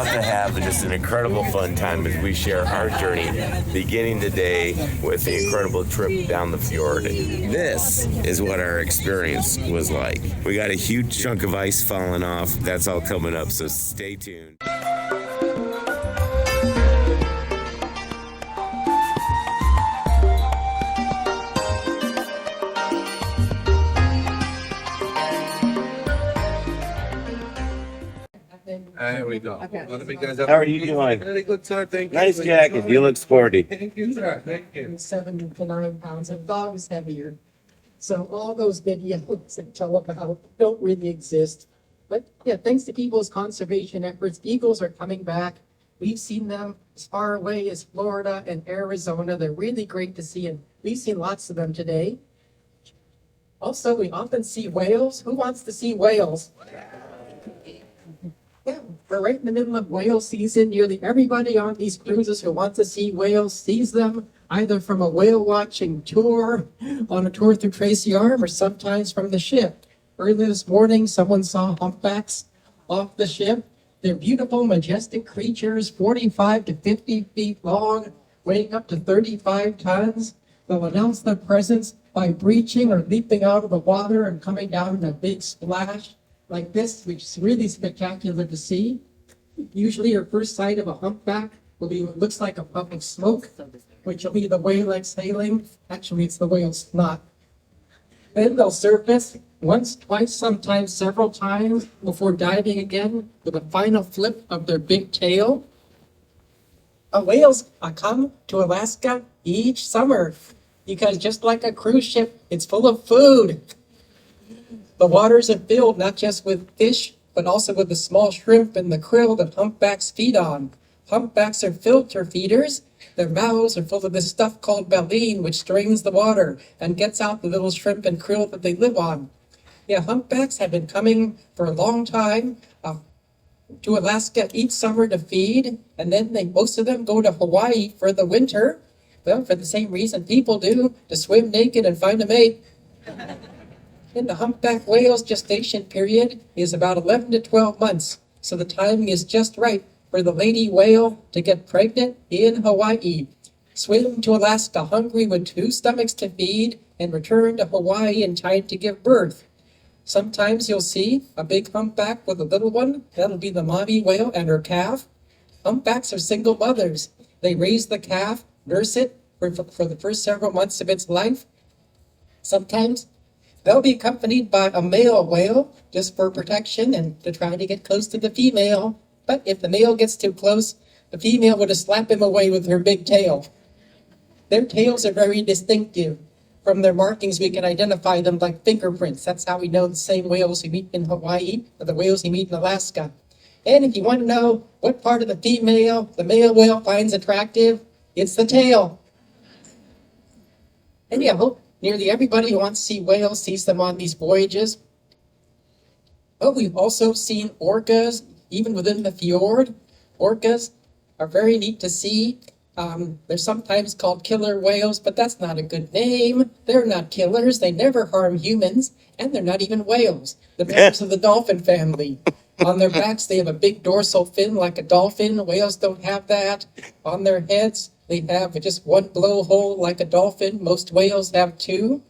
about to have just an incredible fun time as we share our journey, beginning today with the incredible trip down the fjord. This is what our experience was like. We got a huge chunk of ice falling off. That's all coming up, so stay tuned. There we go. How are you doing? Very good, sir. Thank you. Nice jacket. You look sporty. Thank you, sir. Thank you. 7 to 9 pounds, and dog is heavier. So all those videos that tell about don't really exist. But yeah, thanks to people's conservation efforts, eagles are coming back. We've seen them as far away as Florida and Arizona. They're really great to see, and we've seen lots of them today. Also, we often see whales. Who wants to see whales? Yeah, we're right in the middle of whale season. Nearly everybody on these cruises who wants to see whales sees them either from a whale watching tour, on a tour through Tracy Arm, or sometimes from the ship. Early this morning, someone saw humpbacks off the ship. They're beautiful, majestic creatures, 45 to 50 feet long, weighing up to 35 tons. They'll announce their presence by breaching or leaping out of the water and coming down in a big splash like this, which is really spectacular to see. Usually your first sight of a humpback will be what looks like a puff of smoke, which will be the whale exhaling. Actually, it's the whale's snot. Then they'll surface once, twice, sometimes several times before diving again with a final flip of their big tail. Whales come to Alaska each summer because just like a cruise ship, it's full of food. The waters are filled not just with fish, but also with the small shrimp and the krill that humpbacks feed on. Humpbacks are filter feeders. Their mouths are full of this stuff called baleen, which strains the water and gets out the little shrimp and krill that they live on. Yeah, humpbacks have been coming for a long time to Alaska each summer to feed, and then most of them go to Hawaii for the winter. Well, for the same reason people do, to swim naked and find a mate. And the humpback whale's gestation period is about 11 to 12 months, so the timing is just right for the lady whale to get pregnant in Hawaii, swim to Alaska hungry with 2 stomachs to feed, and return to Hawaii in time to give birth. Sometimes you'll see a big humpback with a little one. That'll be the mommy whale and her calf. Humpbacks are single mothers. They raise the calf, nurse it for the first several months of its life. Sometimes they'll be accompanied by a male whale just for protection and to try to get close to the female. But if the male gets too close, the female would just slap him away with her big tail. Their tails are very distinctive. From their markings, we can identify them like fingerprints. That's how we know the same whales we meet in Hawaii or the whales we meet in Alaska. And if you want to know what part of the male whale finds attractive, it's the tail. And yeah, nearly everybody who wants to see whales sees them on these voyages. But we've also seen orcas, even within the fjord. Orcas are very neat to see. They're sometimes called killer whales, but that's not a good name. They're not killers. They never harm humans, and they're not even whales. They're members of the dolphin family. On their backs, they have a big dorsal fin like a dolphin. Whales don't have that. On their heads, they have just one blowhole like a dolphin. Most whales have 2.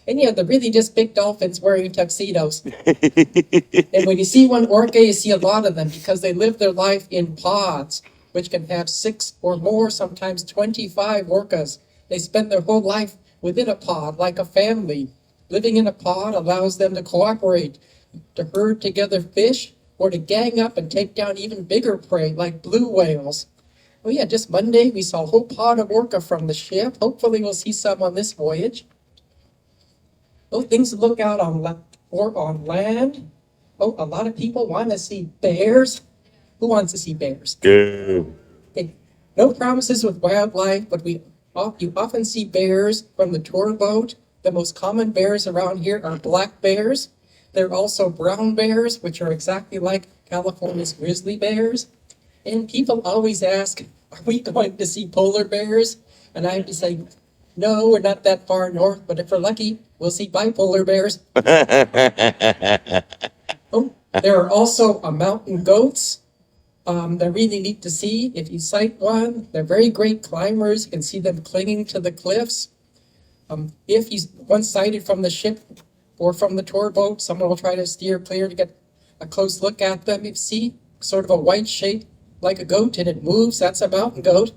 And yeah, they're really just big dolphins wearing tuxedos. And when you see one orca, you see a lot of them because they live their life in pods, which can have 6 or more, sometimes 25 orcas. They spend their whole life within a pod like a family. Living in a pod allows them to cooperate, to herd together fish, or to gang up and take down even bigger prey like blue whales. Oh yeah, just Monday we saw a whole pod of orca from the ship. Hopefully we'll see some on this voyage. Oh, things to look out on land. Oh, a lot of people want to see bears. Who wants to see bears? Good. Okay. No promises with wildlife, but you often see bears from the tour boat. The most common bears around here are black bears. There are also brown bears, which are exactly like California's grizzly bears. And people always ask, are we going to see polar bears? And I have to say, no, we're not that far north, but if we're lucky, we'll see bipolar bears. Oh, there are also mountain goats. They're really neat to see. If you sight one, they're very great climbers. You can see them clinging to the cliffs. If you once sighted from the ship or from the tour boat, someone will try to steer clear to get a close look at them. You see sort of a white shape like a goat, and it moves. That's a mountain goat.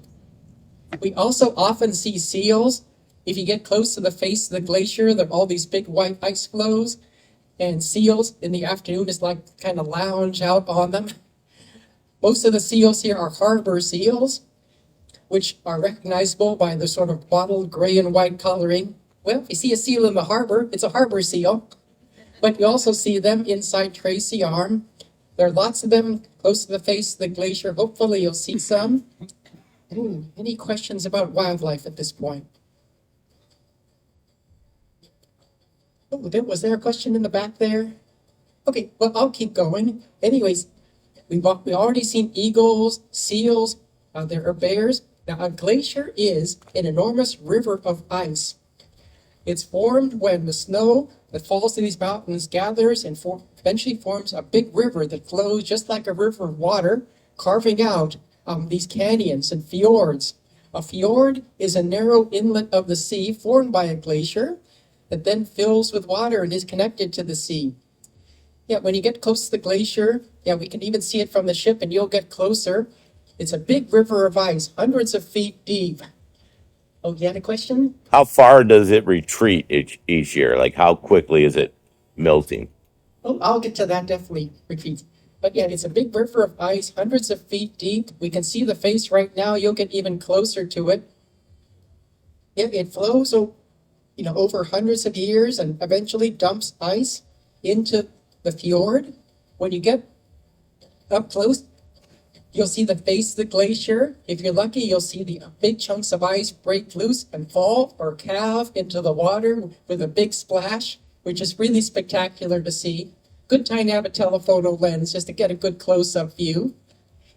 We also often see seals. If you get close to the face of the glacier, there are all these big white ice floes, and seals in the afternoon is like kind of lounge out on them. Most of the seals here are harbor seals, which are recognizable by the sort of mottled gray and white coloring. Well, if you see a seal in the harbor, it's a harbor seal. But you also see them inside Tracy Arm. There are lots of them close to the face of the glacier. Hopefully you'll see some. Any questions about wildlife at this point? Oh, was there a question in the back there? Okay, well, I'll keep going. Anyways, we've already seen eagles, seals, there are bears. Now, a glacier is an enormous river of ice. It's formed when the snow that falls to these mountains gathers and eventually forms a big river that flows just like a river of water, carving out these canyons and fjords. A fjord is a narrow inlet of the sea formed by a glacier that then fills with water and is connected to the sea. Yeah, when you get close to the glacier, yeah, we can even see it from the ship and you'll get closer. It's a big river of ice, hundreds of feet deep. Oh, you had a question? How far does it retreat each year? Like how quickly is it melting? Oh, I'll get to that definitely, retreat. But yeah, it's a big river of ice, hundreds of feet deep. We can see the face right now. You'll get even closer to it. Yeah, it flows over hundreds of years and eventually dumps ice into the fjord. When you get up close, you'll see the face of the glacier. If you're lucky, you'll see the big chunks of ice break loose and fall or calve into the water with a big splash, which is really spectacular to see. Good time to have a telephoto lens just to get a good close-up view.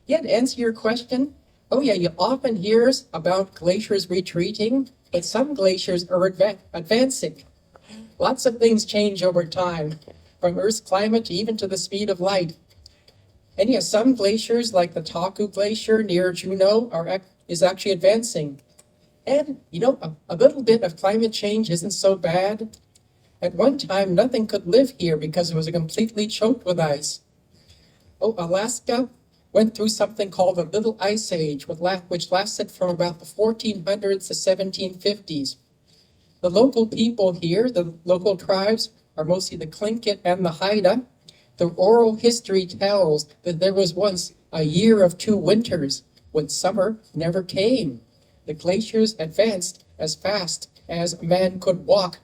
Yeah, to answer your question, oh yeah, you often hear about glaciers retreating, but some glaciers are advancing. Lots of things change over time, from Earth's climate to even to the speed of light. And yes, some glaciers, like the Taku Glacier near Juneau, is actually advancing. And, a little bit of climate change isn't so bad. At one time, nothing could live here because it was completely choked with ice. Oh, Alaska went through something called the Little Ice Age, which lasted from about the 1400s to 1750s. The local people here, the local tribes, are mostly the Tlingit and the Haida. The oral history tells that there was once a year of 2 winters when summer never came. The glaciers advanced as fast as man could walk,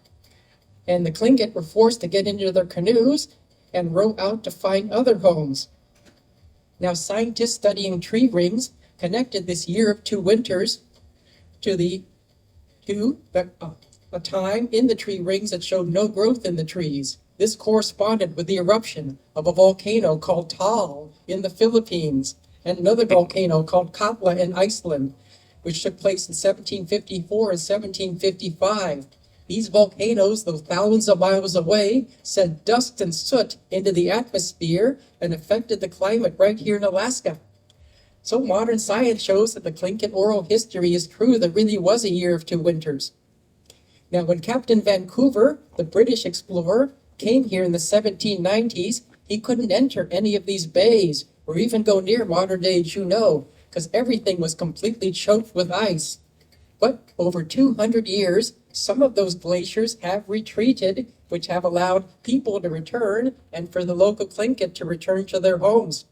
and the Tlingit were forced to get into their canoes and row out to find other homes. Now, scientists studying tree rings connected this year of 2 winters to a time in the tree rings that showed no growth in the trees. This corresponded with the eruption of a volcano called Tal in the Philippines and another volcano called Katla in Iceland, which took place in 1754 and 1755. These volcanoes, though thousands of miles away, sent dust and soot into the atmosphere and affected the climate right here in Alaska. So modern science shows that the Tlingit oral history is true. There really was a year of 2 winters. Now, when Captain Vancouver, the British explorer, came here in the 1790s, he couldn't enter any of these bays or even go near modern-day Juneau because everything was completely choked with ice. But over 200 years, some of those glaciers have retreated, which have allowed people to return and for the local Tlingit to return to their homes.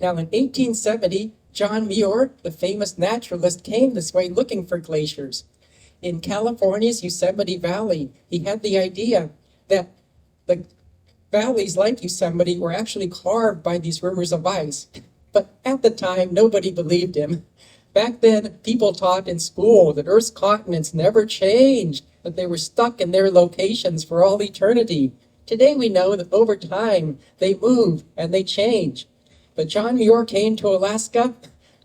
Now, in 1870, John Muir, the famous naturalist, came this way looking for glaciers. In California's Yosemite Valley, he had the idea that the valleys like Yosemite were actually carved by these rivers of ice. But at the time, nobody believed him. Back then, people taught in school that Earth's continents never changed, that they were stuck in their locations for all eternity. Today, we know that over time, they move and they change. But John Muir came to Alaska,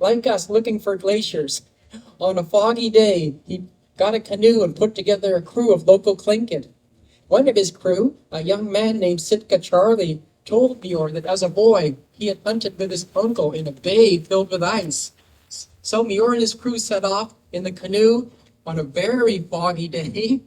like us, looking for glaciers. On a foggy day, he got a canoe and put together a crew of local Tlingit. One of his crew, a young man named Sitka Charlie, told Muir that as a boy, he had hunted with his uncle in a bay filled with ice. So Muir and his crew set off in the canoe on a very foggy day.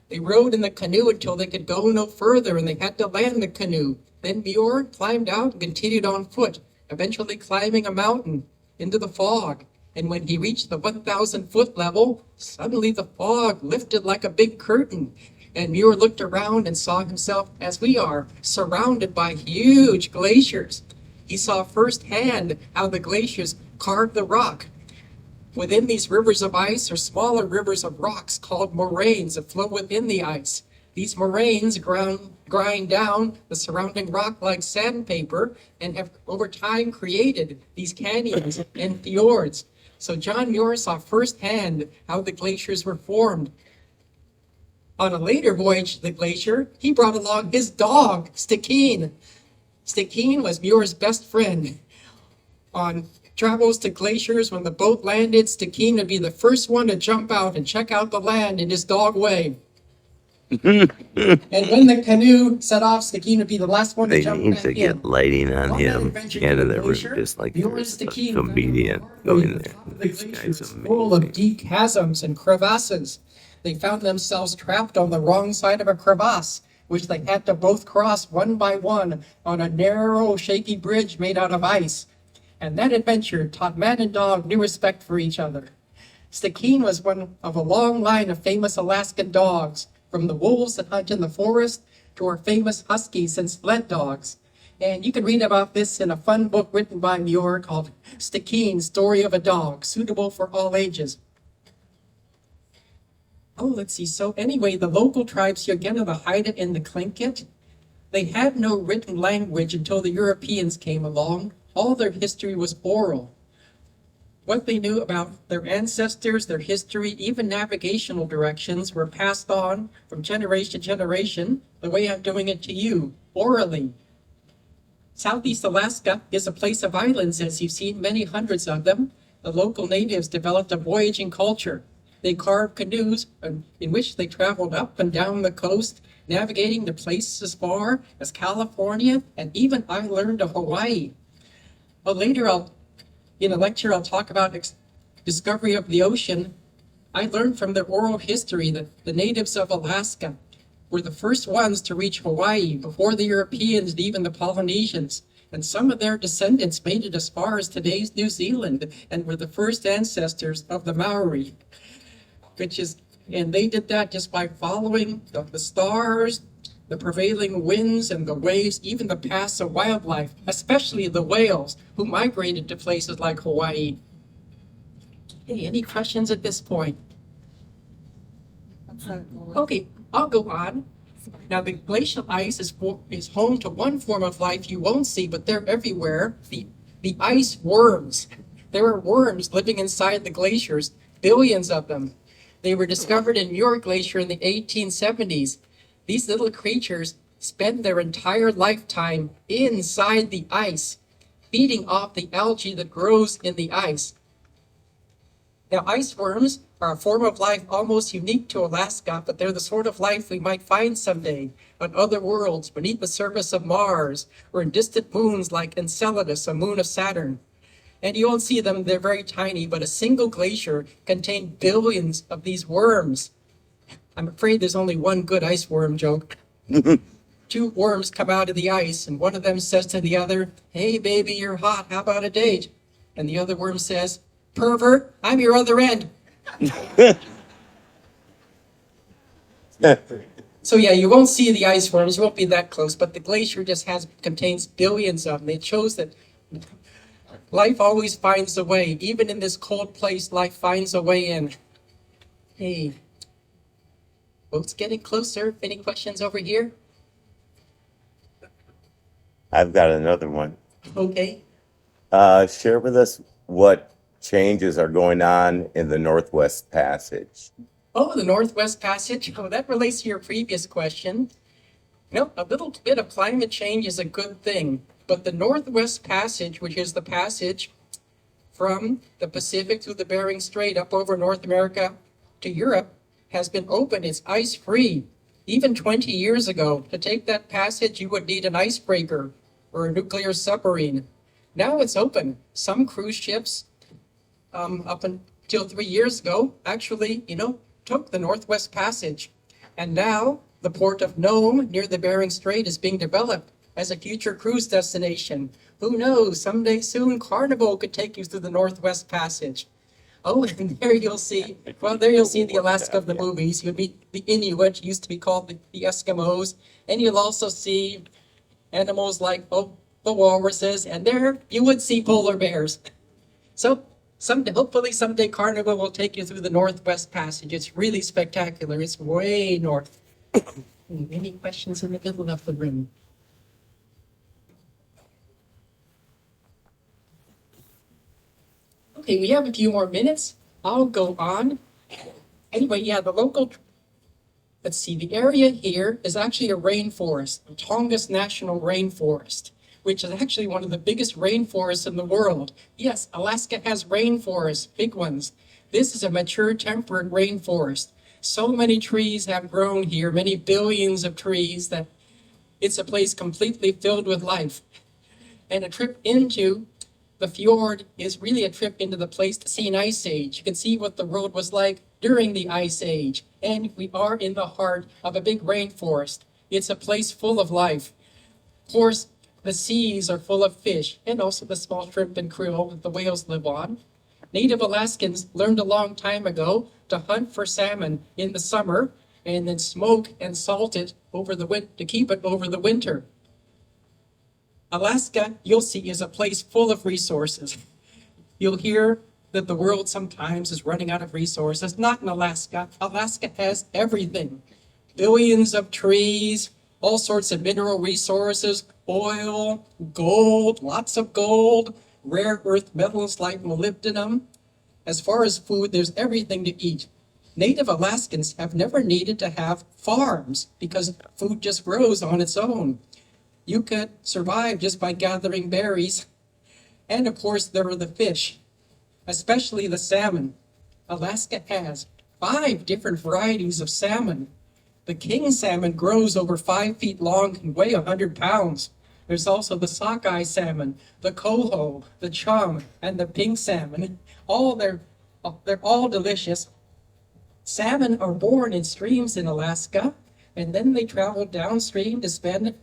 They rowed in the canoe until they could go no further, and they had to land the canoe. Then Muir climbed out and continued on foot, eventually climbing a mountain into the fog. And when he reached the 1,000-foot level, suddenly the fog lifted like a big curtain. And Muir looked around and saw himself, as we are, surrounded by huge glaciers. He saw firsthand how the glaciers carved the rock. Within these rivers of ice are smaller rivers of rocks called moraines that flow within the ice. These moraines grind down the surrounding rock like sandpaper and have over time created these canyons and fjords. So John Muir saw firsthand how the glaciers were formed. On a later voyage to the glacier, he brought along his dog, Stikine. Stikine was Muir's best friend. On travels to glaciers, when the boat landed, Stikine would be the first one to jump out and check out the land in his dog way. And when the canoe set off, Stikine would be the last one to They jump need back to in. get lighting on On that him. adventure End to of the the room, glacier, just like Muir and there's a Stikine comedian found going the there. top of the This glaciers guy's full of amazing. deep chasms and crevasses. They found themselves trapped on the wrong side of a crevasse, which they had to both cross one by one on a narrow, shaky bridge made out of ice. And that adventure taught man and dog new respect for each other. Stikine was one of a long line of famous Alaskan dogs, from the wolves that hunt in the forest to our famous huskies and sled dogs. And you can read about this in a fun book written by Muir called Stikine, Story of a Dog, suitable for all ages. Oh, let's see. So anyway, the local tribes here, again, are the Haida and the Tlingit. They had no written language until the Europeans came along. All their history was oral. What they knew about their ancestors, their history, even navigational directions were passed on from generation to generation, the way I'm doing it to you, orally. Southeast Alaska is a place of islands, as you've seen, many hundreds of them. The local natives developed a voyaging culture. They carved canoes in which they traveled up and down the coast, navigating to places as far as California, and even I learned to Hawaii. But later, in a lecture, I'll talk about discovery of the ocean. I learned from their oral history that the natives of Alaska were the first ones to reach Hawaii before the Europeans and even the Polynesians. And some of their descendants made it as far as today's New Zealand and were the first ancestors of the Maori. And they did that just by following the stars, the prevailing winds and the waves, even the paths of wildlife, especially the whales who migrated to places like Hawaii. Hey, any questions at this point? Okay, I'll go on. Now, the glacial ice is home to one form of life you won't see, but they're everywhere, the ice worms. There are worms living inside the glaciers, billions of them. They were discovered in Muir Glacier in the 1870s. These little creatures spend their entire lifetime inside the ice, feeding off the algae that grows in the ice. Now, ice worms are a form of life almost unique to Alaska, but they're the sort of life we might find someday on other worlds, beneath the surface of Mars, or in distant moons like Enceladus, a moon of Saturn. And you won't see them, they're very tiny, but a single glacier contained billions of these worms. I'm afraid there's only one good ice worm joke. Two worms come out of the ice, and one of them says to the other, "Hey, baby, you're hot. How about a date?" And the other worm says, "Pervert, I'm your other end." So yeah, you won't see the ice worms. You won't be that close, but the glacier just contains billions of them. It shows that life always finds a way. Even in this cold place, life finds a way in. Hey, boat's getting closer. Any questions over here? I've got another one. Okay. Share with us what changes are going on in the Northwest Passage. Oh, the Northwest Passage. Oh, that relates to your previous question. A little bit of climate change is a good thing, but the Northwest Passage, which is the passage from the Pacific through the Bering Strait up over North America to Europe, has been open. It's ice-free. Even 20 years ago, to take that passage, you would need an icebreaker or a nuclear submarine. Now it's open. Some cruise ships, up until 3 years ago, actually, took the Northwest Passage. And now the port of Nome near the Bering Strait is being developed as a future cruise destination. Who knows, someday soon Carnival could take you through the Northwest Passage. Oh, and there you'll see the Alaska of the movies. You'll meet the Inuit, used to be called the Eskimos. And you'll also see animals like the walruses, and there you would see polar bears. So hopefully someday Carnival will take you through the Northwest Passage. It's really spectacular. It's way north. Any questions in the middle of the room? Okay, we have a few more minutes. I'll go on. Anyway, yeah, let's see, the area here is actually a rainforest, the Tongass National Rainforest, which is actually one of the biggest rainforests in the world. Yes, Alaska has rainforests, big ones. This is a mature temperate rainforest. So many trees have grown here, many billions of trees, that it's a place completely filled with life. And a trip into the fjord is really a trip into the Pleistocene Ice Age. You can see what the road was like during the Ice Age. And we are in the heart of a big rainforest. It's a place full of life. Of course, the seas are full of fish, and also the small shrimp and krill that the whales live on. Native Alaskans learned a long time ago to hunt for salmon in the summer and then smoke and salt it to keep it over the winter. Alaska, you'll see, is a place full of resources. You'll hear that the world sometimes is running out of resources. Not in Alaska. Alaska has everything. Billions of trees, all sorts of mineral resources, oil, gold, lots of gold, rare earth metals like molybdenum. As far as food, there's everything to eat. Native Alaskans have never needed to have farms because food just grows on its own. You could survive just by gathering berries. And of course, there are the fish, especially the salmon. Alaska has 5 different varieties of salmon. The king salmon grows over 5 feet long and weigh 100 pounds. There's also the sockeye salmon, the coho, the chum, and the pink salmon. They're all delicious. Salmon are born in streams in Alaska, and then they travel downstream to spend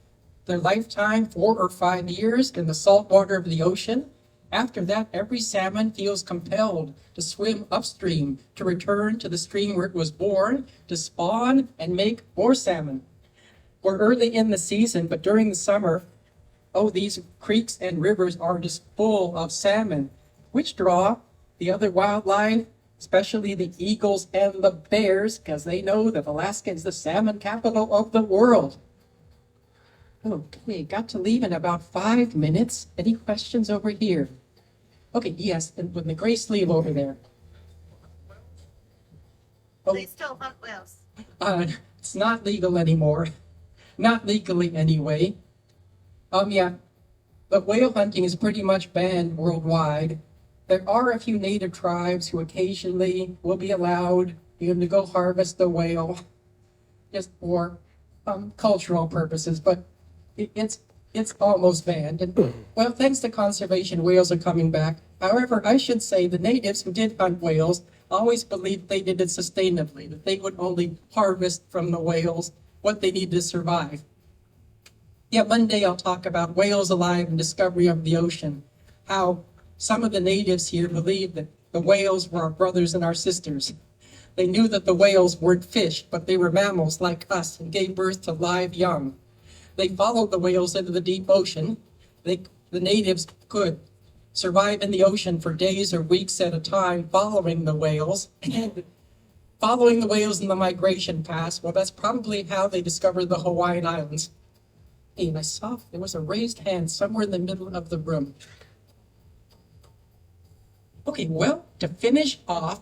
their lifetime 4 or 5 years in the salt water of the ocean. After that, every salmon feels compelled to swim upstream to return to the stream where it was born, to spawn and make more salmon. We're early in the season, but during the summer, these creeks and rivers are just full of salmon, which draw the other wildlife, especially the eagles and the bears, because they know that Alaska is the salmon capital of the world. Okay, got to leave in about 5 minutes. Any questions over here? Okay, yes, and with the gray sleeve over there. They still hunt whales. It's not legal anymore. Not legally anyway. Yeah, but whale hunting is pretty much banned worldwide. There are a few native tribes who occasionally will be allowed to go harvest the whale, just for cultural purposes, but it's almost banned. And, well, thanks to conservation, whales are coming back. However, I should say the natives who did hunt whales always believed they did it sustainably, that they would only harvest from the whales what they need to survive. Yeah, one day I'll talk about whales alive and discovery of the ocean, how some of the natives here believed that the whales were our brothers and our sisters. They knew that the whales weren't fish, but they were mammals like us and gave birth to live young. They followed the whales into the deep ocean. The natives could survive in the ocean for days or weeks at a time following the whales. And following the whales in the migration path, well, that's probably how they discovered the Hawaiian Islands. And I saw there was a raised hand somewhere in the middle of the room. Okay, well, to finish off,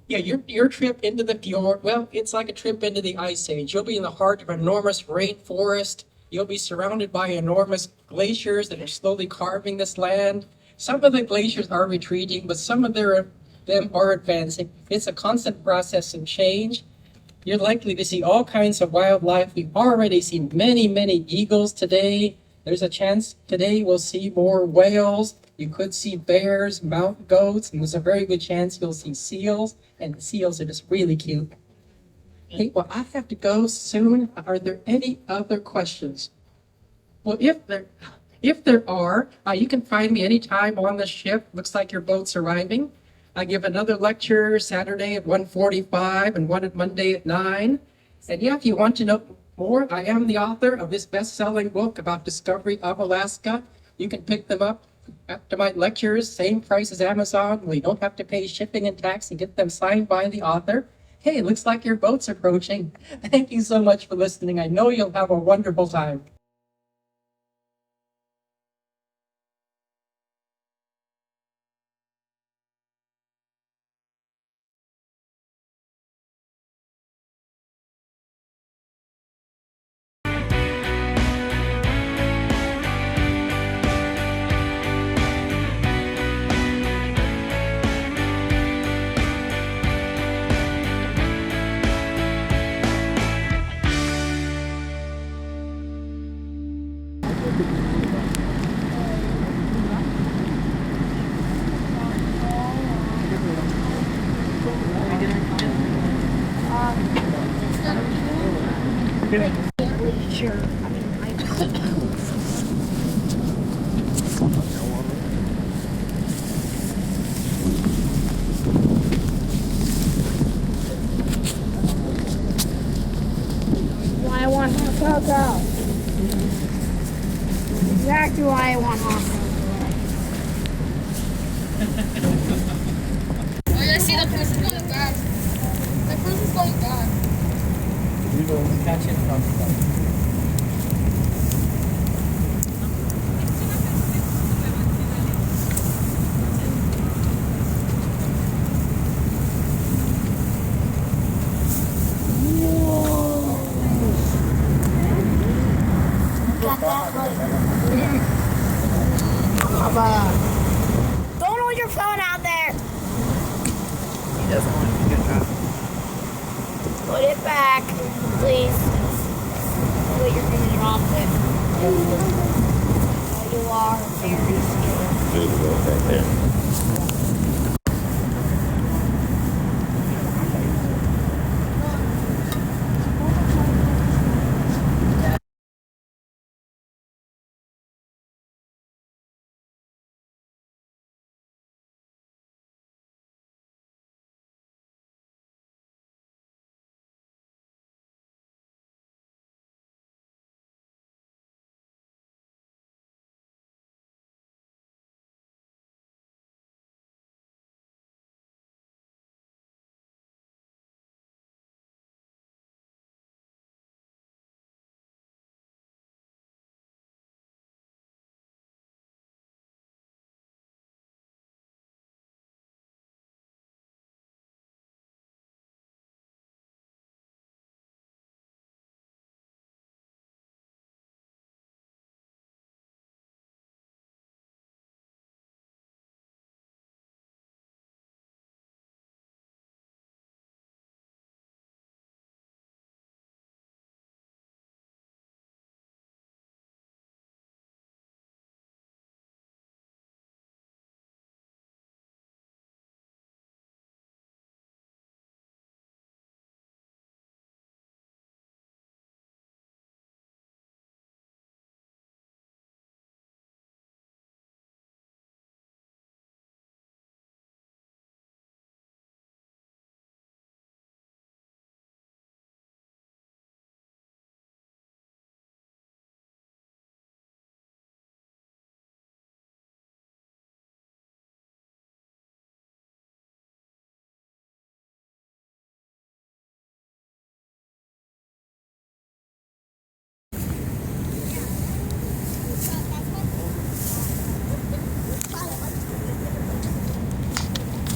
yeah, your trip into the fjord, well, it's like a trip into the Ice Age. You'll be in the heart of an enormous rainforest. You'll be surrounded by enormous glaciers that are slowly carving this land. Some of the glaciers are retreating, but some of them are advancing. It's a constant process of change. You're likely to see all kinds of wildlife. We've already seen many, many eagles today. There's a chance today we'll see more whales. You could see bears, mountain goats, and there's a very good chance you'll see seals. And the seals are just really cute. Hey, well, I have to go soon. Are there any other questions? Well, if there are, you can find me anytime on the ship. Looks like your boat's arriving. I give another lecture Saturday at 1:45 and one at Monday at 9. And yeah, if you want to know more, I am the author of this best-selling book about discovery of Alaska. You can pick them up after my lectures, same price as Amazon. We don't have to pay shipping and tax and get them signed by the author. Hey, it looks like your boat's approaching. Thank you so much for listening. I know you'll have a wonderful time. Glacier. Why I want hot cocoa. Exactly why I want hot cocoa. Oh, yeah, I see the person's going back. The person's going back. Catch it from Don't hold your phone out there. He doesn't want you to get dropped. Put it back, please. Oh, you're gonna drop it. Oh, you are very scared. Big boat right there.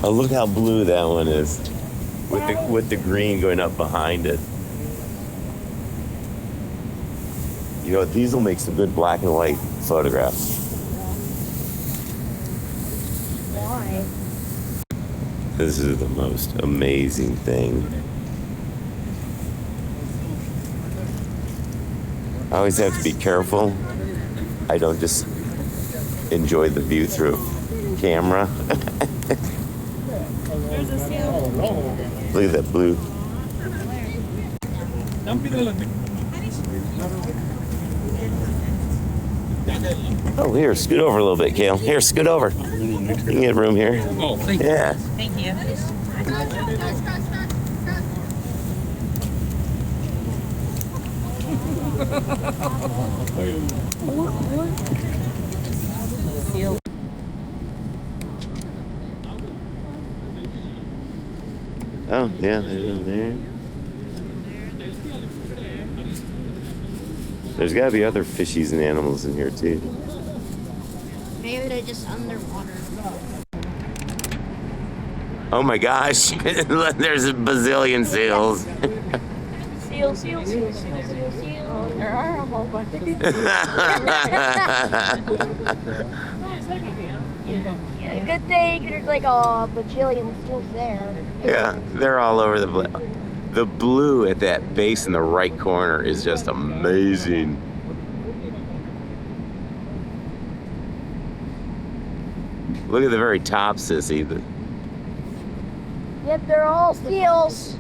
Oh, look how blue that one is, with the green going up behind it. You know, these will make some good black and white photographs. Why? This is the most amazing thing. I always have to be careful. I don't just enjoy the view through camera. Look at that blue. Oh, here, scoot over a little bit, Kale. Here, scoot over. You can get room here. Oh, thank you. Yeah. Thank you. Oh, yeah, there's in there. There's got to be other fishies and animals in here, too. Maybe they're just underwater. Oh my gosh, there's a bazillion seals. Seal, seal, seal, seal, seal, seal. There are a whole bunch of Yeah, good thing there's like a bajillion seals there. Yeah, they're all over the place. The blue at that base in the right corner is just amazing. Look at the very top, Sissy. Yep, they're all seals.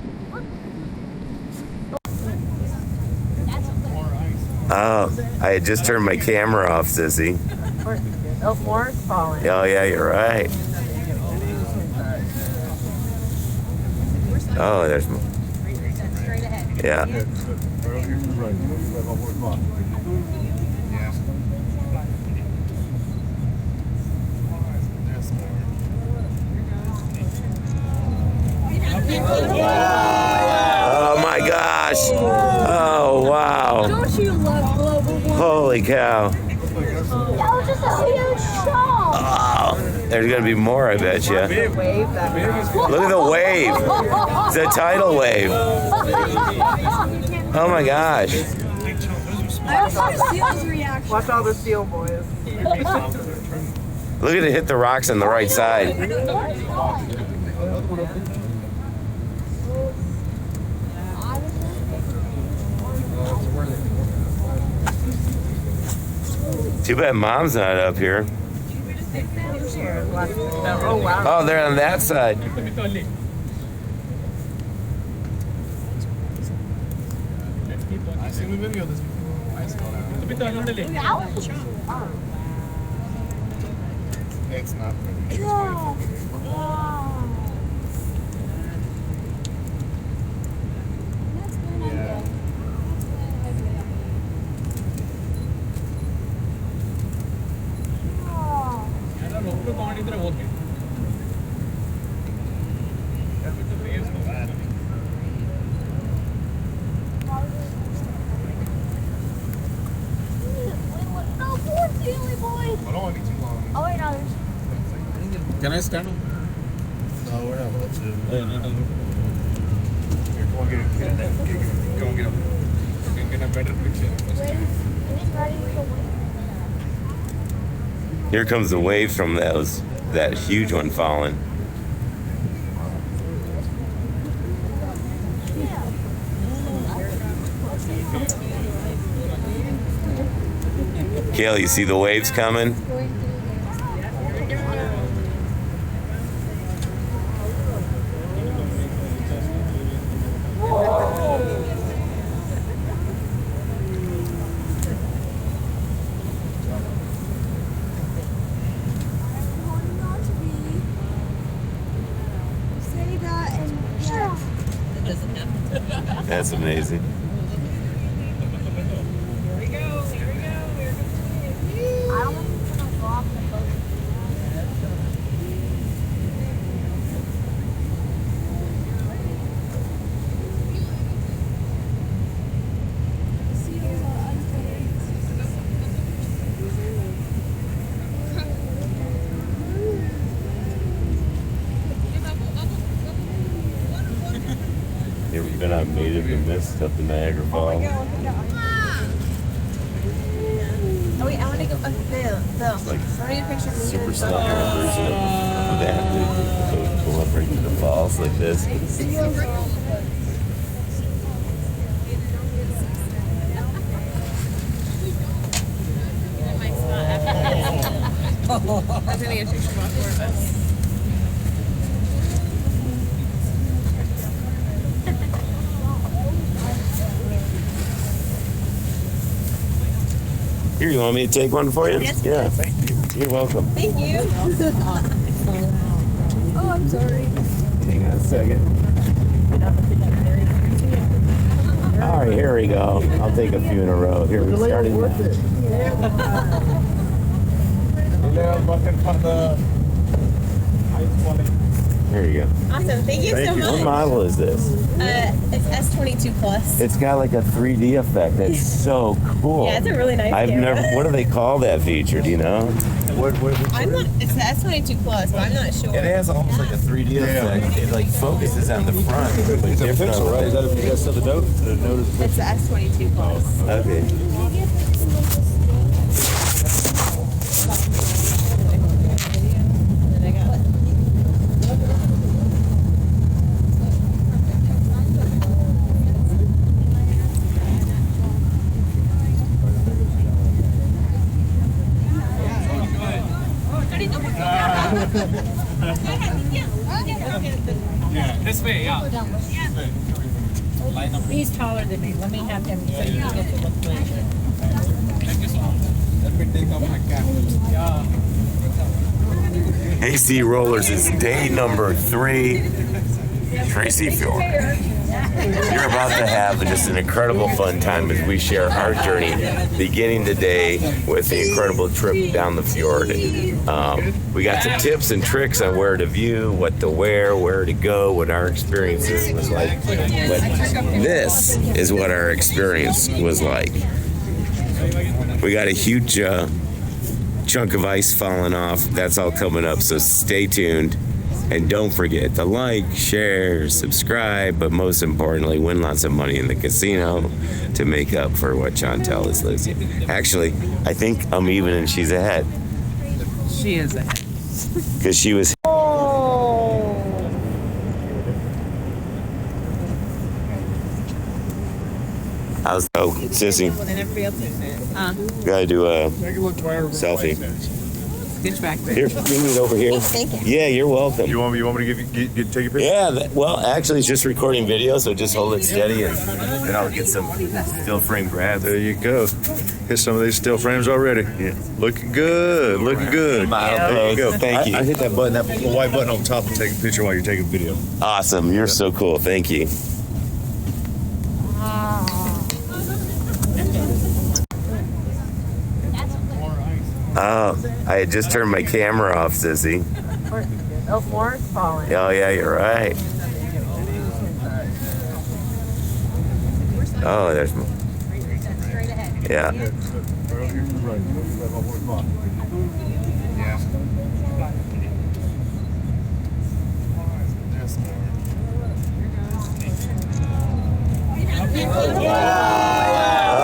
Oh, I had just turned my camera off, Sissy. Oh, more is falling. Oh, yeah, you're right. Oh, there's more. Yeah. Oh my gosh. Oh, wow. Don't you love global warming? Holy cow. That was just a huge show. Oh, there's going to be more, I bet you. Look at the wave. It's a tidal wave. Oh my gosh. I also see Seal's reaction. Watch all the seal boys. Look at it hit the rocks on the right side. Too bad Mom's not up here. Oh, wow. Oh, they're on that side. It's not pretty. Wow. Yeah. No, poor Sealy boy. I don't want to be too long. Oh wait, no, there's Can I stand up? No, we're not allowed to. Here, come on, get it. Come on, get up. Get a better picture. it's ready for the win. Here comes the wave from that huge one falling. Kale, you see the waves coming? Say that and That's amazing. I don't think it's gonna go off the boat. You ever been on Made in the Mist up in Niagara Falls? Oh, wait, I want to go. It's like I need a picture of me. super slow version of that. They go up right to the falls like this. was gonna get a picture before, but. Here, you want me to take one for you? Yes, Yeah, thank you. You're welcome. Thank you. Oh, I'm sorry. Hang on a second. All right, here we go. I'll take a few in a row. Here, we started. Here you go. Awesome. Thank you so What much. model is this? It's S22 plus. It's got like a 3D effect. That's so cool. Yeah, it's a really nice I've camera. never. What do they call that feature? Do you know? I'm not. It's the S22 plus, but I'm not sure. It has almost like a 3D effect. It like focuses on the front. It's a pixel, right? Is that You guys saw the note? The note is It's the S22 plus. Okay. And then I got. Yeah, this way, yeah. He's taller than me. Let me have him so you can get to look good. Thank you so much. Let me take off my cap. Yeah. Hey, SeaRollers, it's day number 3, Tracy Fjord. You're about to have just an incredible fun time as we share our journey, beginning today with the incredible trip down the fjord. We got some tips and tricks on where to view, what to wear, where to go, what our experiences was like. But this is what our experience was like. We got a huge chunk of ice falling off. That's all coming up, so stay tuned. And don't forget to like, share, subscribe, but most importantly, win lots of money in the casino to make up for what Chantel is losing. Actually, I think I'm even and she's ahead. She is ahead. Because she was. How's oh, sissy? And everybody else is there. Gotta do a selfie. Get back there. Here, bring it over here. Thank you. Yeah, you're welcome. You want me to take a picture? Yeah, well, actually, it's just recording video, so just hold it steady and then I'll get some still frame grabs. There you go. Hit some of these still frames already. Yeah. Looking good. Looking good. There you go. Thank you. I hit that button, that little white button on top, and take a picture while you're taking video. Awesome. You're so cool. Thank you. Oh, I had just turned my camera off, sissy. Oh, more is falling. Oh, yeah, you're right. Oh, there's. Yeah.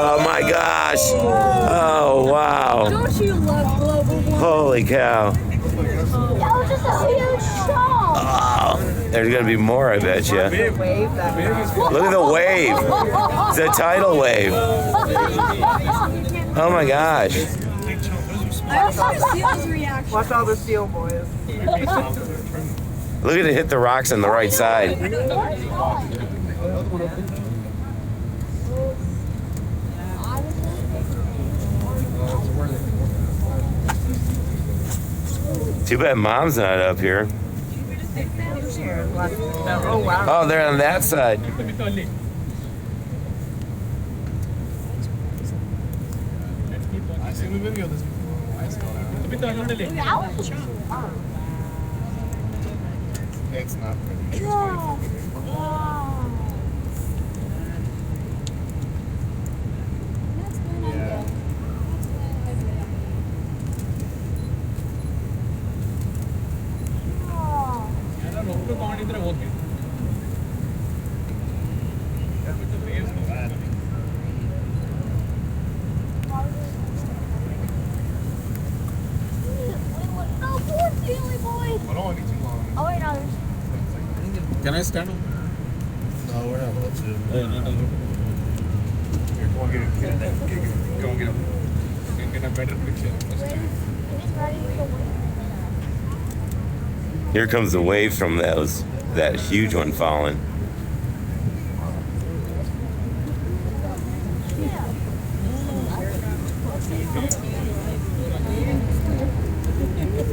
Oh my gosh. Oh, wow. Don't you love global warming? Holy cow. That was just a huge show. Oh, there's going to be more, I bet you. Wave that. Look at the wave. It's a tidal wave. Oh my gosh. Watch all the steel boys. Look at it hit the rocks on the right side. Too bad Mom's not up here. Oh, wow. Oh, they're on that side. It's not Oh, wait, no. Can I stand up? No, we're not allowed to. Here, go and get it. Go and get a better picture. It's ready to win. Here comes the wave from that huge one falling.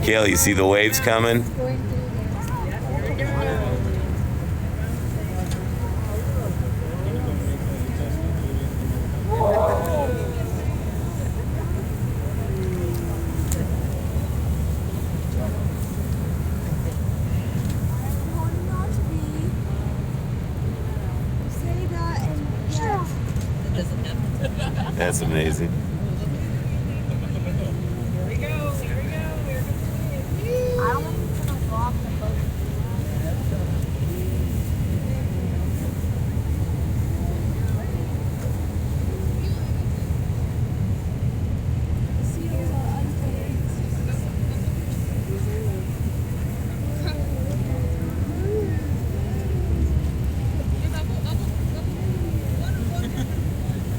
Kale, you see the waves coming? That's amazing.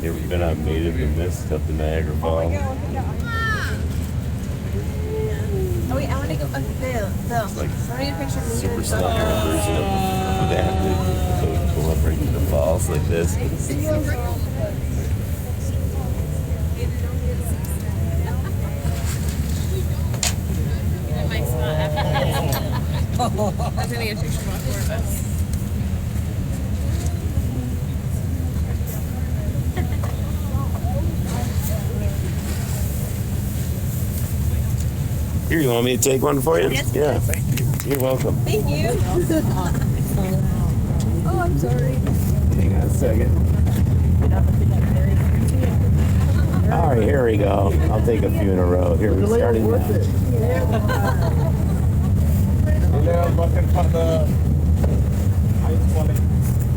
You ever been on Maid of the Mist up in Niagara Falls? Oh wait, I want to go up there. It's like I want to get a picture of me super and slow version of that. The boat go up right to the falls like this. my spot after this. I was gonna get a picture of all four of us. Here, you want me to take one for you? Yes, Yeah. You're welcome. Thank you. Oh, I'm sorry. Hang on a second. All right, here we go. I'll take a few in a row. Here, we're starting now.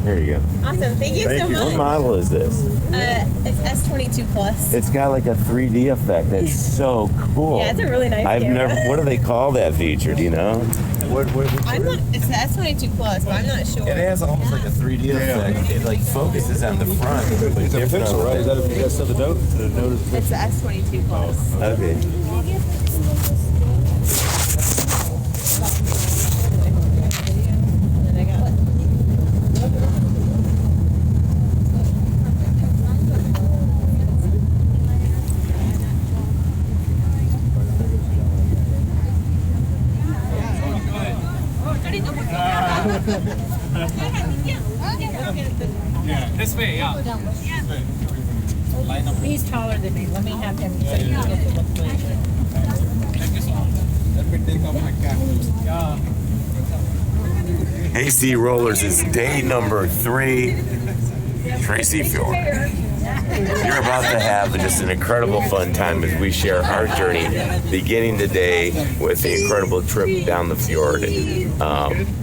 Here you go. Awesome. Thank you so What much. model is this? It's S22 plus. It's got like a 3D effect. It's so cool. Yeah, it's a really nice I've camera. never. What do they call that feature? Do you know? I'm not. It's the S22 plus, but I'm not sure. It has almost like a 3D effect. It like focuses on the front, but It's a different. pixel, right? Is that the note? The note is It's the S22 plus. Okay. And then I got. This way, yeah. He's taller than me. Let me have him so you can get to look later. Let me take off my cap. Yeah. Hey, SeaRollers, it's day number 3, Tracy Fjord. You're about to have just an incredible fun time as we share our journey, beginning today with the incredible trip down the fjord.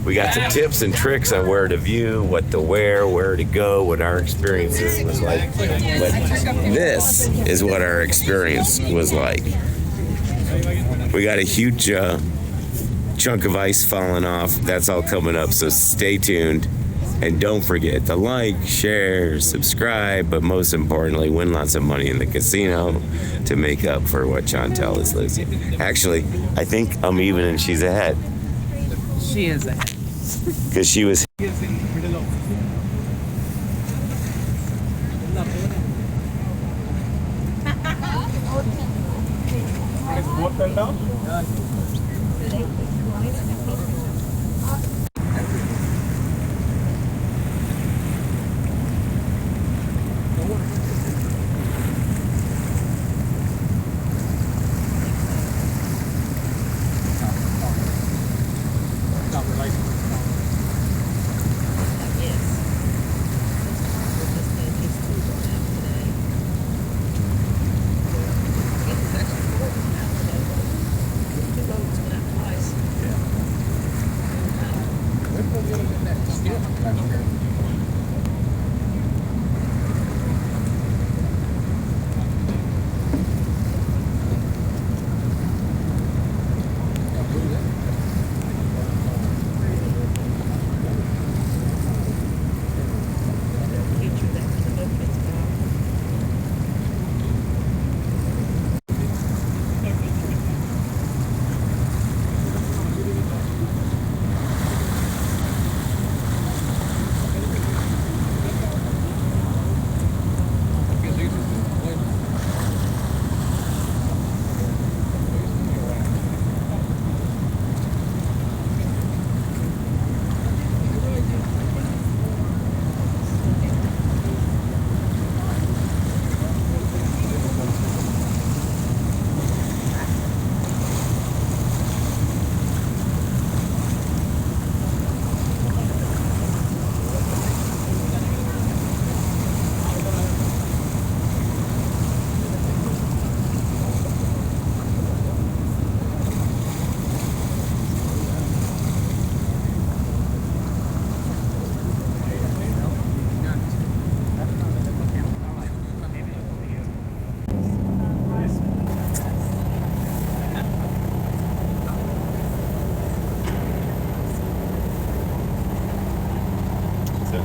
We got some tips and tricks on where to view, what to wear, where to go, what our experiences was like. But this is what our experience was like. We got a huge chunk of ice falling off. That's all coming up, so stay tuned. And don't forget to like, share, subscribe, but most importantly, win lots of money in the casino to make up for what Chantel is losing. Actually, I think I'm even and she's ahead. She is ahead. Because she was.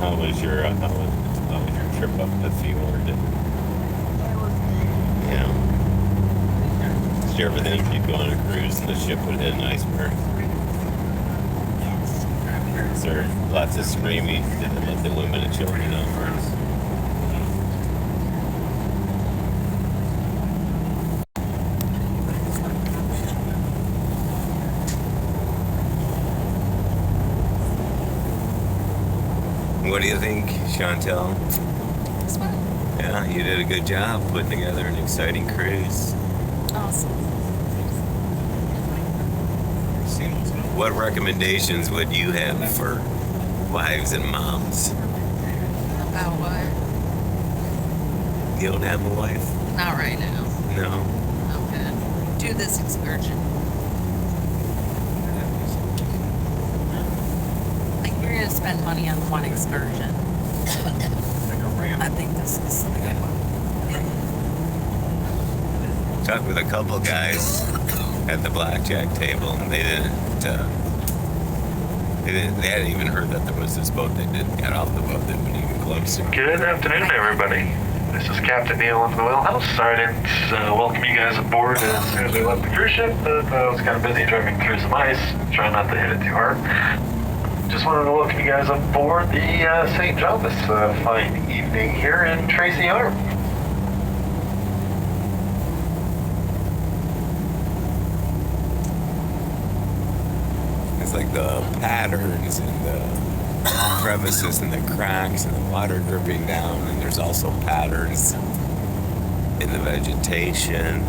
How was your trip up the fjord? Yeah. Did you ever think you'd go on a cruise and the ship would hit an iceberg? Is there lots of screaming? Did they let the women and children out first? What do you think, Chantel? It's fun. Yeah, you did a good job putting together an exciting cruise. Awesome. What recommendations would you have for wives and moms? About what? You don't have a wife? Not right now. No. Okay. Do this excursion. Like, you're going to spend money on one excursion. I think this is the good one. Talked with a couple guys at the blackjack table, and they hadn't even heard that there was this boat. They didn't get off the boat. They went even closer. Good afternoon, everybody. This is Captain Neil of the Wheelhouse. Sorry I didn't welcome you guys aboard as soon as we left the cruise ship, but I was kind of busy driving through some ice, trying not to hit it too hard. Just wanted to welcome you guys aboard the St. John this fine evening here in Tracy Arm. It's like the patterns and the crevices and the cracks and the water dripping down, and there's also patterns in the vegetation.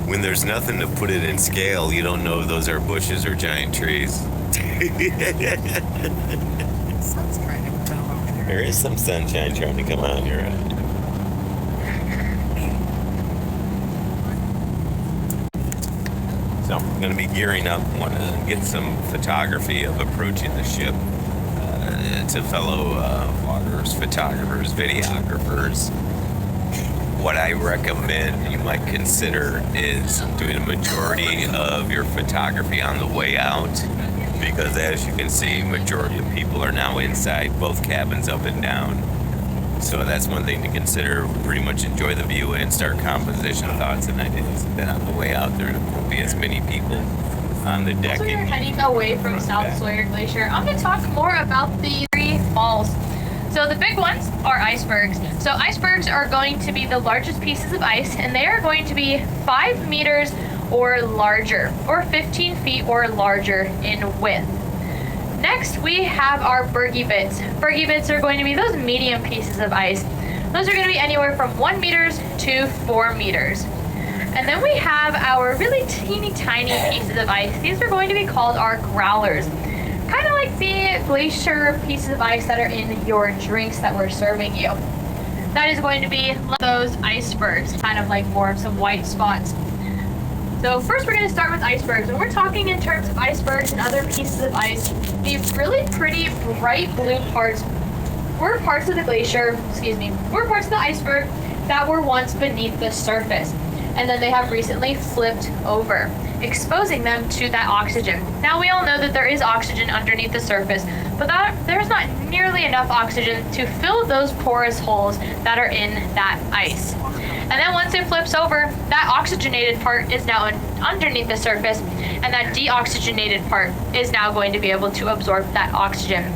When there's nothing to put it in scale, you don't know if those are bushes or giant trees. Sun's trying to come out over there. There is some sunshine trying to come out, you're right. So I'm going to be gearing up. Want to get some photography of approaching the ship to fellow vloggers, photographers, videographers. What I recommend you might consider is doing a majority of your photography on the way out, because as you can see, majority of people are now inside, both cabins up and down. So that's one thing to consider. Pretty much enjoy the view and start composition thoughts and ideas. And then on the way out, there won't be as many people on the deck. So we're heading away from South Sawyer Glacier. I'm going to talk more about the three falls. So the big ones are icebergs. So icebergs are going to be the largest pieces of ice, and they are going to be 5 meters or larger, or 15 feet or larger in width. Next, we have our bergy bits. Bergy bits are going to be those medium pieces of ice. Those are going to be anywhere from 1 meters to 4 meters. And then we have our really teeny tiny pieces of ice. These are going to be called our growlers. Kind of like the glacier pieces of ice that are in your drinks that we're serving you. That is going to be those icebergs, kind of like more of some white spots. So first we're going to start with icebergs. When we're talking in terms of icebergs and other pieces of ice, these really pretty bright blue parts were parts of the glacier, were parts of the iceberg that were once beneath the surface. And then they have recently flipped over, exposing them to that oxygen. Now we all know that there is oxygen underneath the surface, but there's not nearly enough oxygen to fill those porous holes that are in that ice. And then once it flips over, that oxygenated part is now underneath the surface, and that deoxygenated part is now going to be able to absorb that oxygen.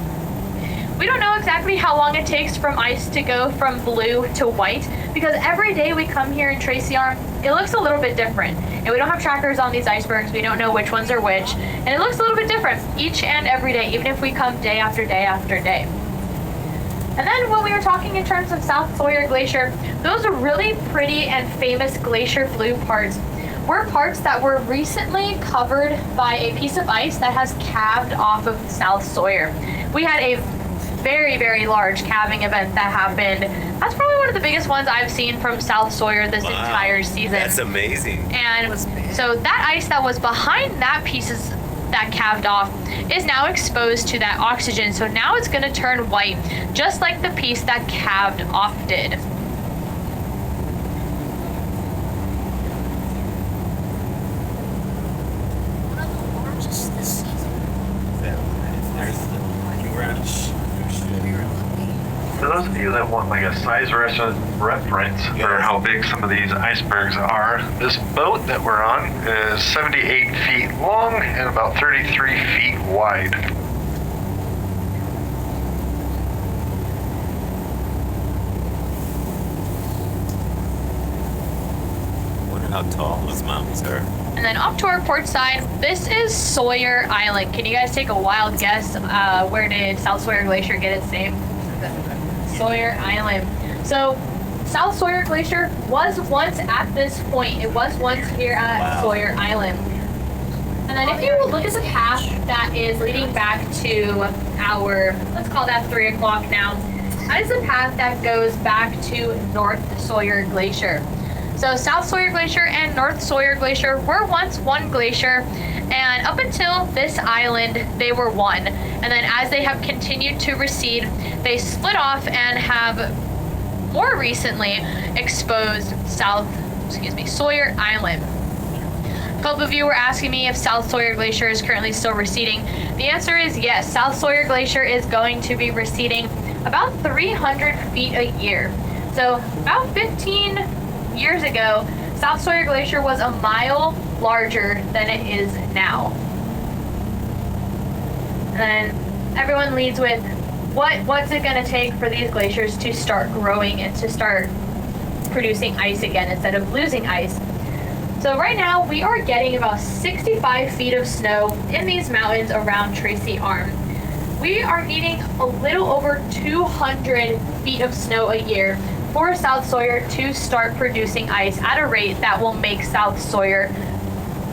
We don't know exactly how long it takes from ice to go from blue to white, because every day we come here in Tracy Arm, it looks a little bit different. And we don't have trackers on these icebergs, we don't know which ones are which, and it looks a little bit different each and every day, even if we come day after day after day. And then when we were talking in terms of South Sawyer Glacier, those are really pretty and famous glacier blue parts. Were parts that were recently covered by a piece of ice that has calved off of South Sawyer. We had a very, very large calving event that happened. That's probably one of the biggest ones I've seen from South Sawyer this entire season. That's amazing. And so that ice that was behind that that calved off is now exposed to that oxygen. So now it's going to turn white, just like the piece that calved off did. For those of you that want like a size reference for how big some of these icebergs are, this boat that we're on is 78 feet long and about 33 feet wide. Wonder how tall those mountains are. And then off to our port side, this is Sawyer Island. Can you guys take a wild guess? Where did South Sawyer Glacier get its name? Sawyer Island. So South Sawyer Glacier was once at this point. It was once here at Sawyer Island. And then if you look at the path that is leading back to our, let's call that 3 o'clock now, that is the path that goes back to North Sawyer Glacier. So South Sawyer Glacier and North Sawyer Glacier were once one glacier, and up until this island, they were one. And then as they have continued to recede, they split off and have more recently exposed Sawyer Island. A couple of you were asking me if South Sawyer Glacier is currently still receding. The answer is yes. South Sawyer Glacier is going to be receding about 300 feet a year. So about 15 years ago, South Sawyer Glacier was a mile larger than it is now. And then everyone leads with, what's it going to take for these glaciers to start growing and to start producing ice again instead of losing ice? So right now we are getting about 65 feet of snow in these mountains around Tracy Arm. We are needing a little over 200 feet of snow a year for South Sawyer to start producing ice at a rate that will make South Sawyer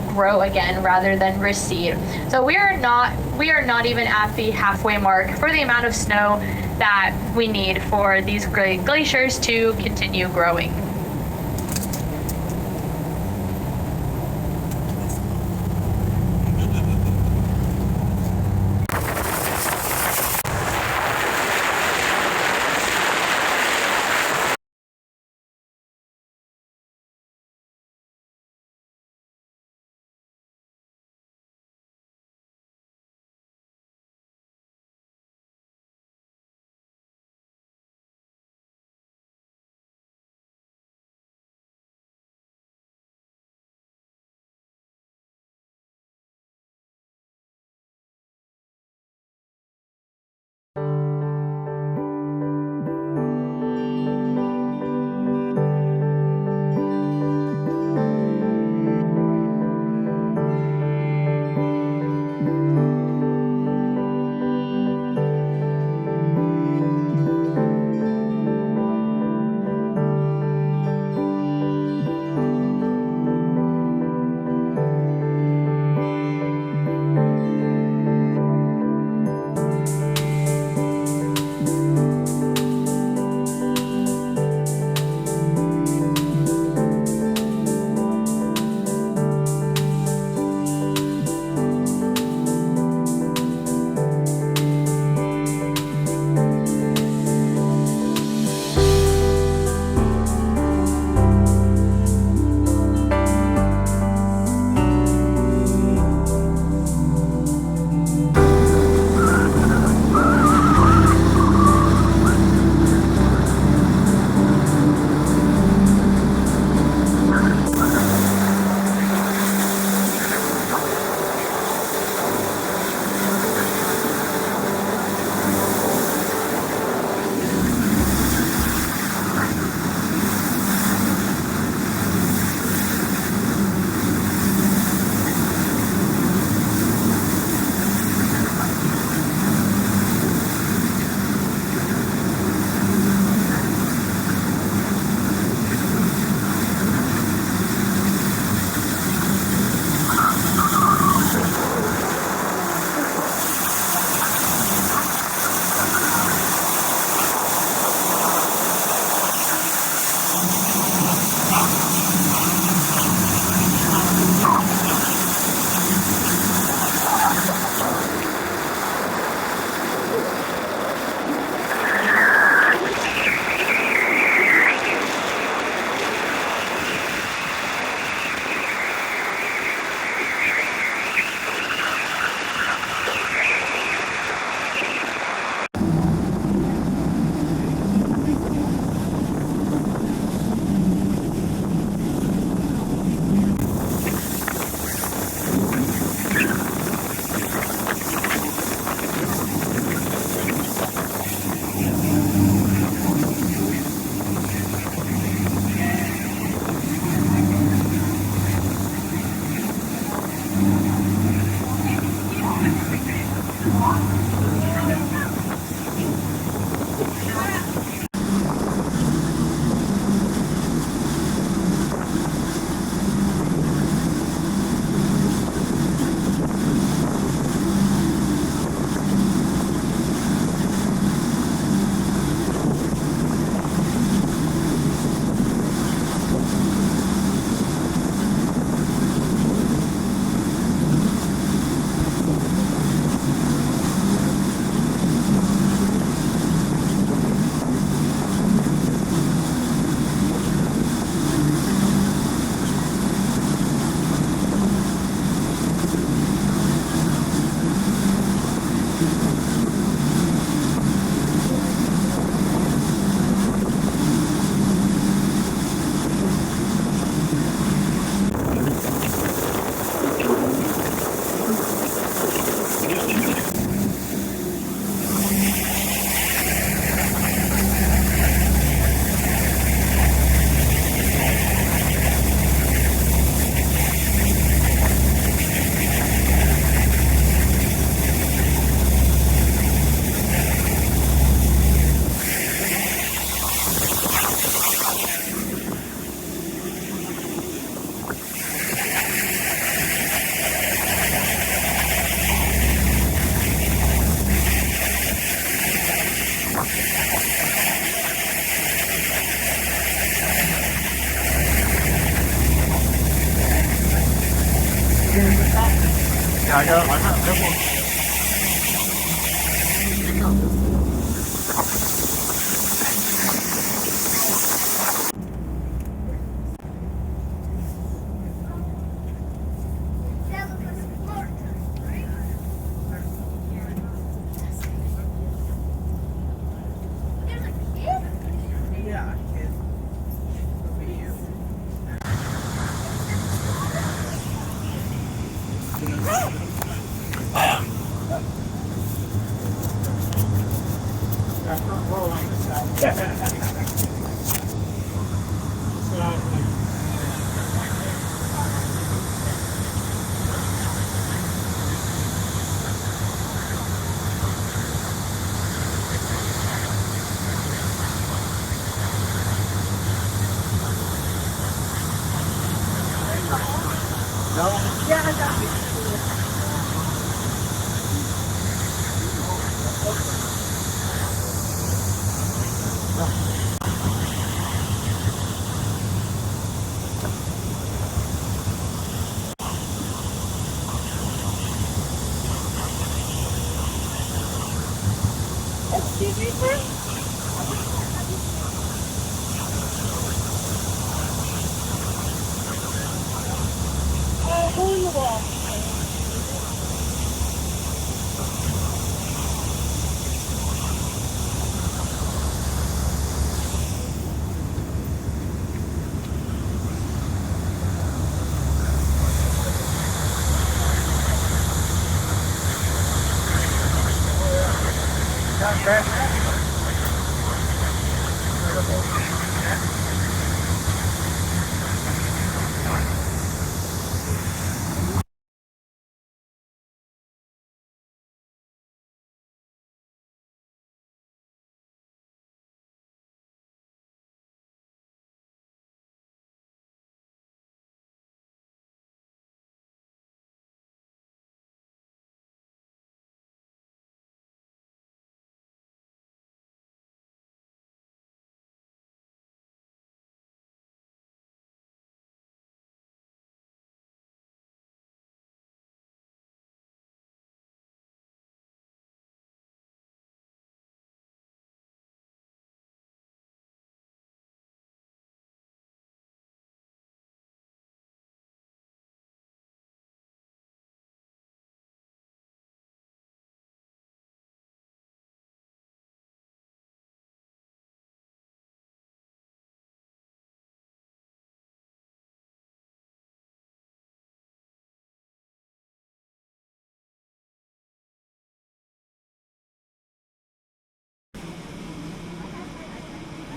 grow again rather than recede. So we are not even at the halfway mark for the amount of snow that we need for these great glaciers to continue growing.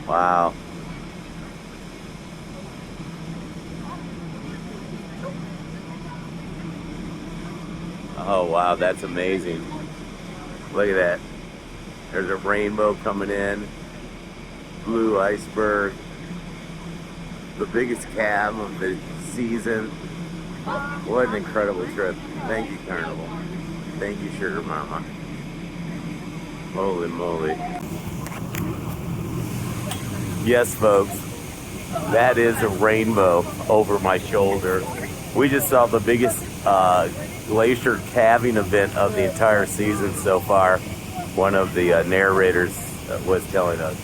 Wow. Oh, wow, that's amazing. Look at that. There's a rainbow coming in. Blue iceberg. The biggest cab of the season. What an incredible trip. Thank you, Carnival. Thank you, Sugar Mama. Holy moly. Yes, folks. That is a rainbow over my shoulder. We just saw the biggest glacier calving event of the entire season so far. One of the narrators was telling us.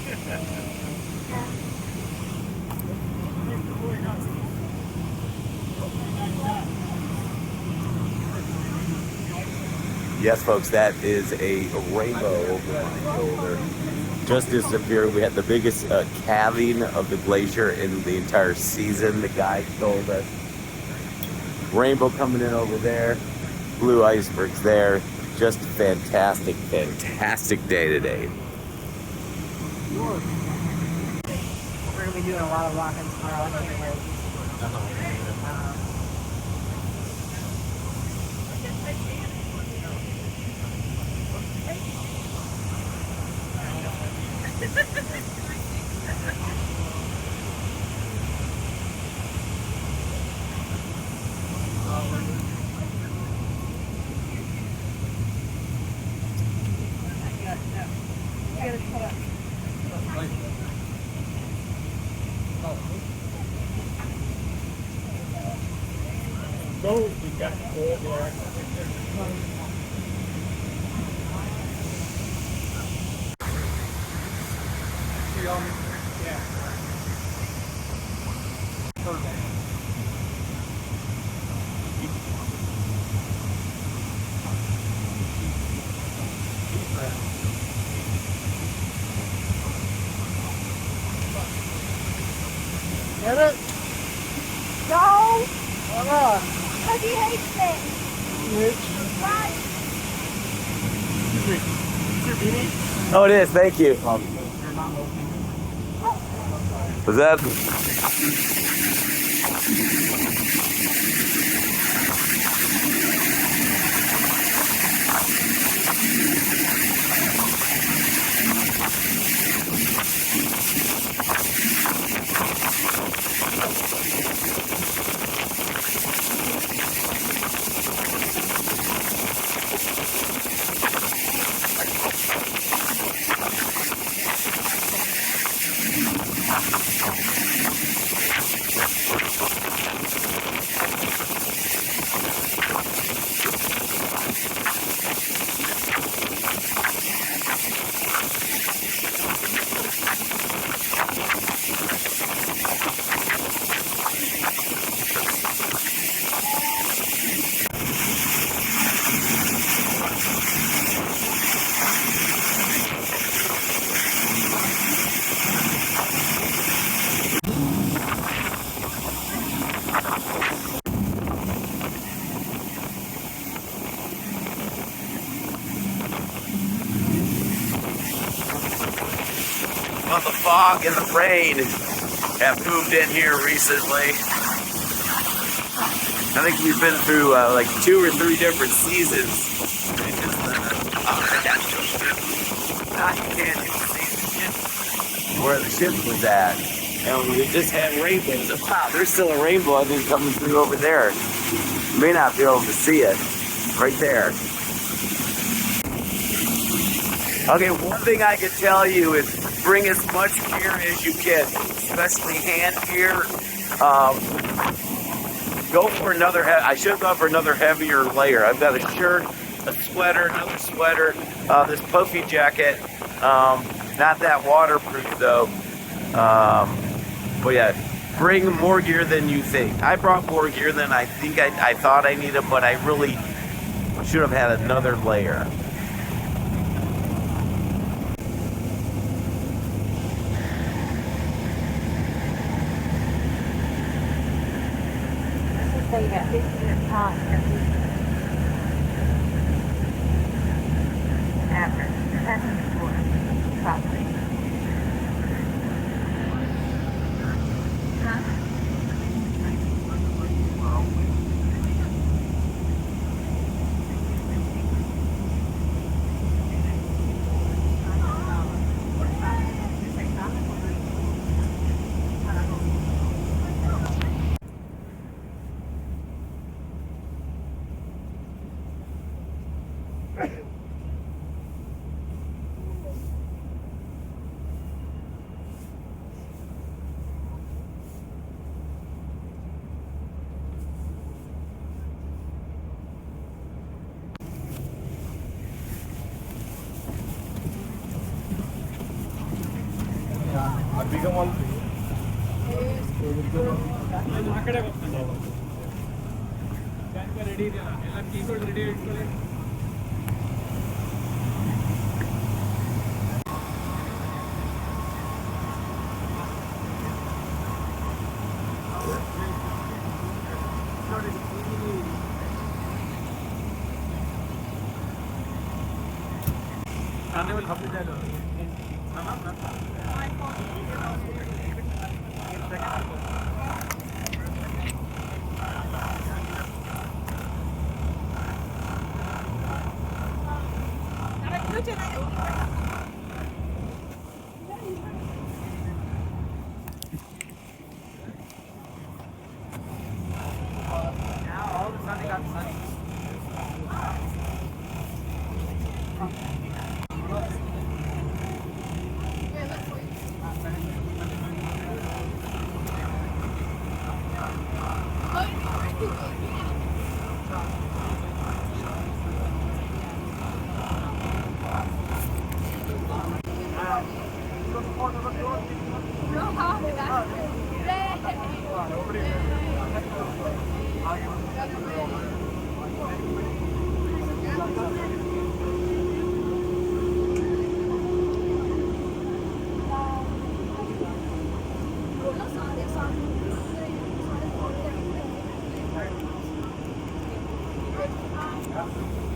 Yes, folks, that is a rainbow over my shoulder. Just disappeared. We had the biggest calving of the glacier in the entire season, the guy told us. Rainbow coming in over there. Blue icebergs there. Just fantastic, fantastic day today. We're going to be doing a lot of walking tomorrow. Get it? No! Because he hates it. Right. Oh, it is. Thank you. Was that? Well, the fog and the rain have moved in here recently. I think we've been through like 2 or 3 different seasons. Where the ship was at. And we just had rainbows. Wow, there's still a rainbow I think coming through over there. You may not be able to see it. Right there. Okay, one thing I can tell you is bring as much gear as you can, especially hand gear. Go for another, I should have gone for another heavier layer. I've got a shirt, a sweater, another sweater, this puffy jacket. Not that waterproof though. But yeah, bring more gear than you think. I brought more gear than I think I thought I needed, but I really should have had another layer. So you got 15 pounds average. That's important, probably. ಕಡೆ ಬರ್ತಾನೆ bank ready ಇದೆಯಲ್ಲ ಎಲ್ಲ ಕೀಗಳು ready ಇಟ್ಕೊಳ್ಳಿ Carnival Hospital. Now all of a sudden it got sunny. Yeah.